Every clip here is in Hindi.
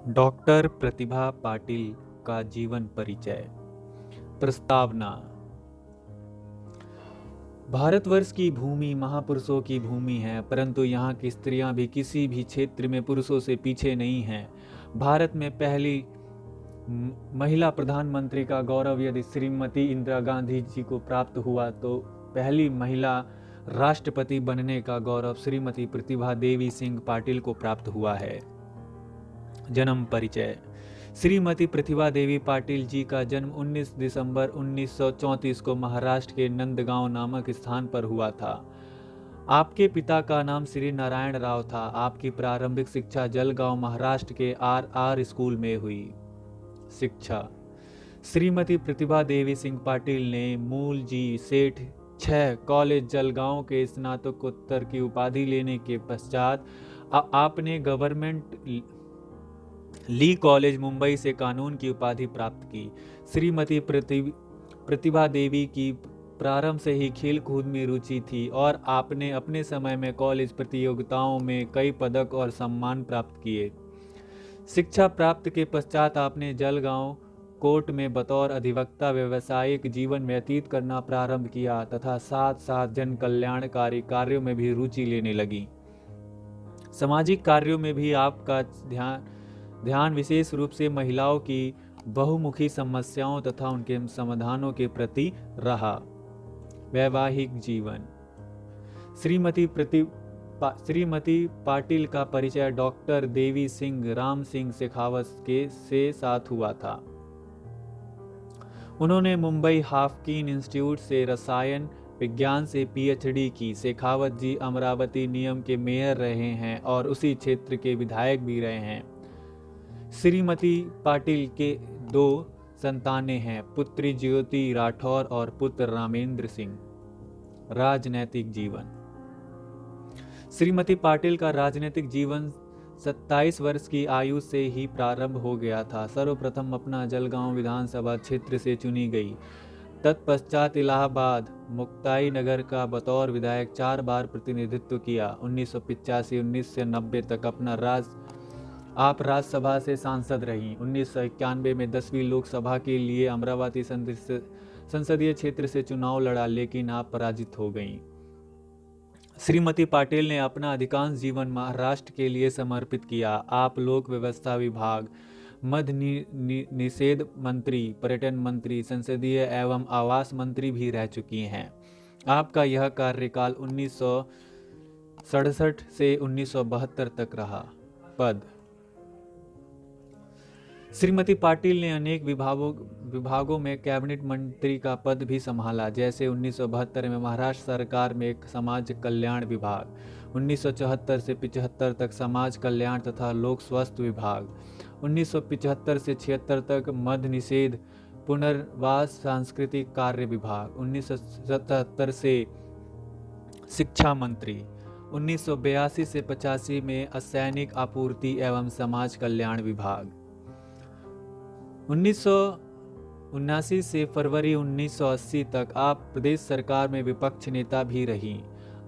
डॉक्टर प्रतिभा पाटिल का जीवन परिचय। प्रस्तावना। भारतवर्ष की भूमि महापुरुषों की भूमि है, परंतु यहाँ की स्त्रियां भी किसी भी क्षेत्र में पुरुषों से पीछे नहीं हैं। भारत में पहली महिला प्रधानमंत्री का गौरव यदि श्रीमती इंदिरा गांधी जी को प्राप्त हुआ, तो पहली महिला राष्ट्रपति बनने का गौरव श्रीमती प्रतिभा देवी सिंह पाटिल को प्राप्त हुआ है। जन्म परिचय। श्रीमती प्रतिभा देवी पाटिल जी का जन्म 19 दिसंबर 1934 को महाराष्ट्र के नंदगांव नामक स्थान पर हुआ था। आपके पिता का नाम श्री नारायण राव था। आपकी प्रारंभिक शिक्षा जलगांव महाराष्ट्र के आर स्कूल में हुई। शिक्षा। श्रीमती प्रतिभा देवी सिंह पाटिल ने मूल जी सेठ 6 कॉलेज जलगांव के स्नातकोत्तर की उपाधि लेने के पश्चात आपने गवर्नमेंट ली कॉलेज मुंबई से कानून की उपाधि प्राप्त की। श्रीमती प्रतिभा देवी की प्रारंभ से ही खेल कूद में रुचि थी और आपने अपने समय में कॉलेज प्रतियोगिताओं में कई पदक और सम्मान प्राप्त किए। शिक्षा प्राप्त के पश्चात आपने जलगांव कोर्ट में बतौर अधिवक्ता व्यावसायिक जीवन व्यतीत करना प्रारंभ किया तथा साथ साथ जन कल्याणकारी कार्यों में भी रुचि लेने लगी। सामाजिक कार्यों में भी आपका ध्यान विशेष रूप से महिलाओं की बहुमुखी समस्याओं तथा उनके समाधानों के प्रति रहा। वैवाहिक जीवन। श्रीमती पाटिल का परिचय डॉक्टर देवी सिंह राम सिंह शेखावत से साथ हुआ था। उन्होंने मुंबई हाफकिन इंस्टीट्यूट से रसायन विज्ञान से पीएचडी की। शेखावत जी अमरावती निगम के मेयर रहे हैं और उसी क्षेत्र के विधायक भी रहे हैं। श्रीमती पाटिल के 2 संतानें हैं, पुत्री ज्योति राठौर और पुत्र रामेंद्र सिंह। राजनैतिक जीवन। श्रीमती पाटिल का राजनीतिक जीवन 27 वर्ष की आयु से ही प्रारंभ हो गया था। सर्वप्रथम अपना जलगांव विधानसभा क्षेत्र से चुनी गई। तत्पश्चात इलाहाबाद मुक्ताई नगर का बतौर विधायक 4 बार प्रतिनिधित्व किया। 1985-1990 तक आप राज्यसभा से सांसद रहीं। 1991 में 10वीं लोकसभा के लिए अमरावती संसदीय क्षेत्र से चुनाव लड़ा, लेकिन आप पराजित हो गईं। श्रीमती पाटिल ने अपना अधिकांश जीवन महाराष्ट्र के लिए समर्पित किया। आप लोक व्यवस्था विभाग, मद्य निषेध मंत्री, पर्यटन मंत्री, संसदीय एवं आवास मंत्री भी रह चुकी हैं। आपका यह कार्यकाल 1967 से 1972 तक रहा। पद। श्रीमती पाटिल ने अनेक विभागों में कैबिनेट मंत्री का पद भी संभाला, जैसे 1972 में महाराष्ट्र सरकार में समाज कल्याण विभाग, 1974 से 75 तक समाज कल्याण तथा लोक स्वास्थ्य विभाग, 1975 से 76 तक मद्य निषेध पुनर्वास सांस्कृतिक कार्य विभाग, 1977 से शिक्षा मंत्री, 1982 से 85 में असैनिक आपूर्ति एवं समाज कल्याण विभाग। 1979 से फरवरी 1980 तक आप प्रदेश सरकार में विपक्ष नेता भी रहीं।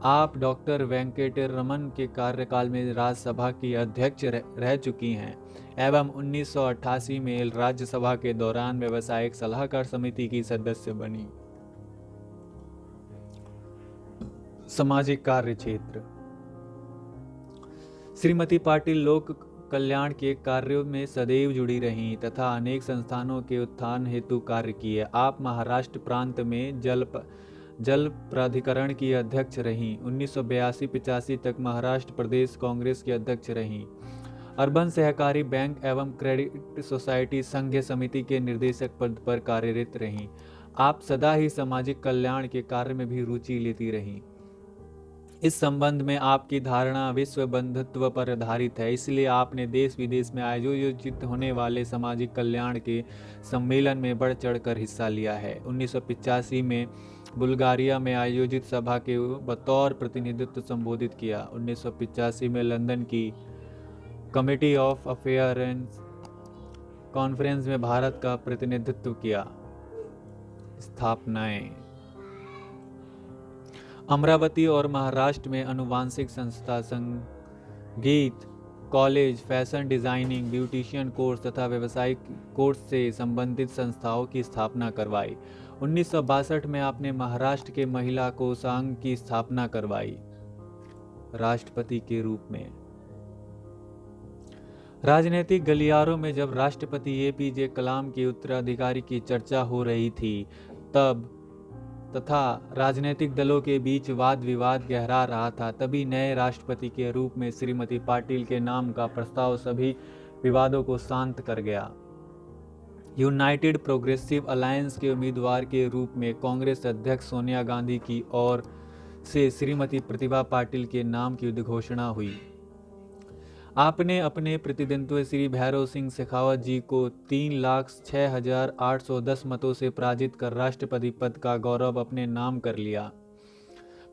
आप डॉक्टर वेंकटरमन के कार्यकाल में राज्यसभा की अध्यक्ष रह चुकी हैं एवं 1988 में राज्यसभा के दौरान व्यावसायिक सलाहकार समिति की सदस्य बनी। सामाजिक कार्य क्षेत्र। श्रीमती पाटिल लोक कल्याण के कार्यों में सदैव जुड़ी रहीं तथा अनेक संस्थानों के उत्थान हेतु कार्य किए। आप महाराष्ट्र प्रांत में जल प्राधिकरण की अध्यक्ष रहीं। 1982-85 तक महाराष्ट्र प्रदेश कांग्रेस की अध्यक्ष रहीं। अर्बन सहकारी बैंक एवं क्रेडिट सोसाइटी संघ समिति के निदेशक पद पर कार्यरत रहीं। आप सदा ही सामाजिक कल्याण के कार्य में भी रुचि लेती रहीं। इस संबंध में आपकी धारणा विश्व बंधुत्व पर आधारित है, इसलिए आपने देश विदेश में आयोजित होने वाले सामाजिक कल्याण के सम्मेलन में बढ़ चढ़कर हिस्सा लिया है। 1985 में बुल्गारिया में आयोजित सभा के बतौर प्रतिनिधित्व संबोधित किया। 1985 में लंदन की कमिटी ऑफ अफेयर्स कॉन्फ्रेंस में भारत का प्रतिनिधित्व किया। स्थापनाएं। अमरावती और महाराष्ट्र में अनुवांशिक संस्था, संगीत college, fashion designing, beautician course तथा व्यावसायिक कोर्स से संबंधित संस्थाओं की स्थापना करवाई। 1962 में आपने महाराष्ट्र के महिला कोषांग की स्थापना करवाई राष्ट्रपति के रूप में। राजनीतिक गलियारों में जब राष्ट्रपति एपीजे कलाम के उत्तराधिकारी की चर्चा हो रही थी तब तथा राजनीतिक दलों के बीच वाद विवाद गहरा रहा था, तभी नए राष्ट्रपति के रूप में श्रीमती पाटिल के नाम का प्रस्ताव सभी विवादों को शांत कर गया। यूनाइटेड प्रोग्रेसिव अलायंस के उम्मीदवार के रूप में कांग्रेस अध्यक्ष सोनिया गांधी की ओर से श्रीमती प्रतिभा पाटिल के नाम की घोषणा हुई। आपने अपने प्रतिद्वंद्वी श्री भैरव सिंह शेखावत जी को 3,06,810 मतों से पराजित कर राष्ट्रपति पद का गौरव अपने नाम कर लिया।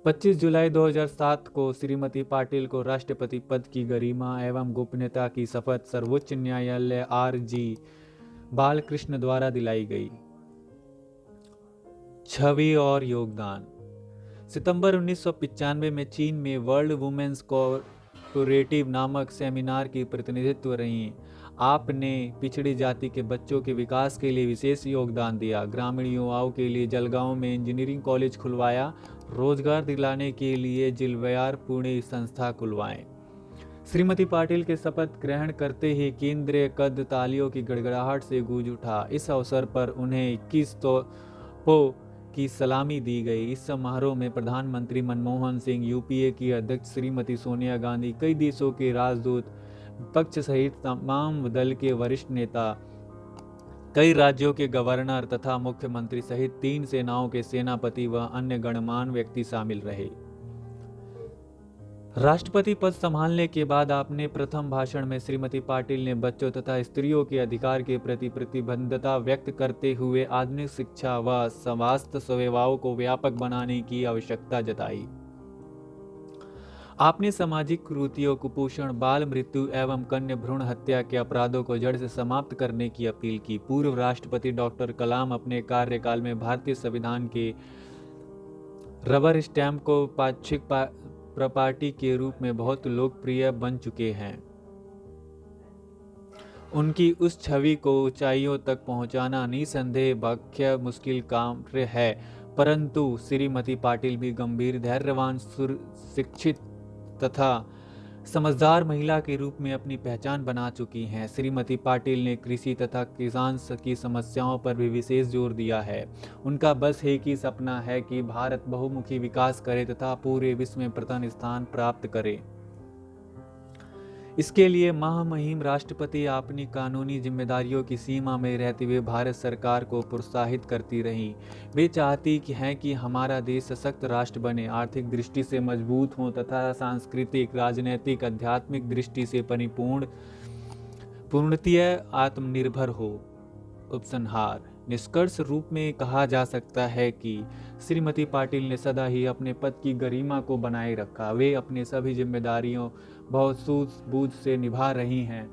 25 जुलाई 2007 को श्रीमती पाटिल को राष्ट्रपति पद की गरिमा एवं गोपनीयता की शपथ सर्वोच्च न्यायालय आर.जी. बालकृष्ण द्वारा दिलाई गई। छवि और योगदान। सितंबर 1995 में चीन में वर्ल्ड वुमेन्स कोऑपरेटिव नामक सेमिनार की प्रतिनिधित्व रही। आपने पिछड़ी जाति के बच्चों के विकास के लिए विशेष योगदान दिया। ग्रामीण युवाओं के लिए जलगांव में इंजीनियरिंग कॉलेज खुलवाया। रोजगार दिलाने के लिए जिलव्यार पुणे संस्था खुलवाएं। श्रीमती पाटिल के शपथ ग्रहण करते ही केंद्रीय कद तालियों की गड़गड़ाहट से गूंज उठा। इस अवसर पर उन्हें 21 तोपों की सलामी दी गई। इस समारोह में प्रधानमंत्री मनमोहन सिंह, यूपीए की अध्यक्ष श्रीमती सोनिया गांधी, कई देशों के राजदूत, विपक्ष सहित तमाम दल के वरिष्ठ नेता, कई राज्यों के गवर्नर तथा मुख्यमंत्री सहित 3 सेनाओं के सेनापति व अन्य गणमान्य व्यक्ति शामिल रहे। राष्ट्रपति पद संभालने के बाद आपने प्रथम भाषण में श्रीमती पाटिल ने बच्चों तथा स्त्रियों के अधिकार के प्रति प्रतिबद्धता व्यक्त करते हुए आधुनिक शिक्षा व स्वास्थ्य सेवाओं को व्यापक बनाने की आवश्यकता जताई। आपने सामाजिक कुरीतियों, कुपोषण, बाल मृत्यु एवं कन्या भ्रूण हत्या के अपराधों को जड़ से समाप्त करने की अपील की। पूर्व राष्ट्रपति डॉक्टर कलाम अपने कार्यकाल में भारतीय संविधान के रबर स्टैंप को पाक्षिक प्रॉपर्टी के रूप में बहुत लोकप्रिय बन चुके हैं। उनकी उस छवि को ऊंचाइयों तक पहुंचाना निसंदेह भाग्य मुश्किल काम है, परंतु श्रीमती पाटिल भी गंभीर, धैर्यवान, शिक्षित तथा समझदार महिला के रूप में अपनी पहचान बना चुकी हैं। श्रीमती पाटिल ने कृषि तथा किसान की समस्याओं पर भी विशेष जोर दिया है। उनका बस एक ही सपना है कि भारत बहुमुखी विकास करे तथा पूरे विश्व में प्रथम स्थान प्राप्त करे। इसके लिए महामहिम राष्ट्रपति अपनी कानूनी जिम्मेदारियों की सीमा में रहते हुए भारत सरकार को प्रोत्साहित करती रहीं। वे चाहती हैं कि हमारा देश सशक्त राष्ट्र बने, आर्थिक दृष्टि से मजबूत हो तथा सांस्कृतिक, राजनीतिक, आध्यात्मिक दृष्टि से पूर्णतः आत्मनिर्भर हो। उपसंहार। निष्कर्ष रूप में कहा जा सकता है कि श्रीमती पाटिल ने सदा ही अपने पद की गरिमा को बनाए रखा। वे अपनी सभी जिम्मेदारियों बहुत सूझबूझ से निभा रही हैं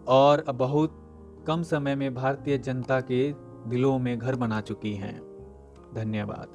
और बहुत कम समय में भारतीय जनता के दिलों में घर बना चुकी हैं। धन्यवाद।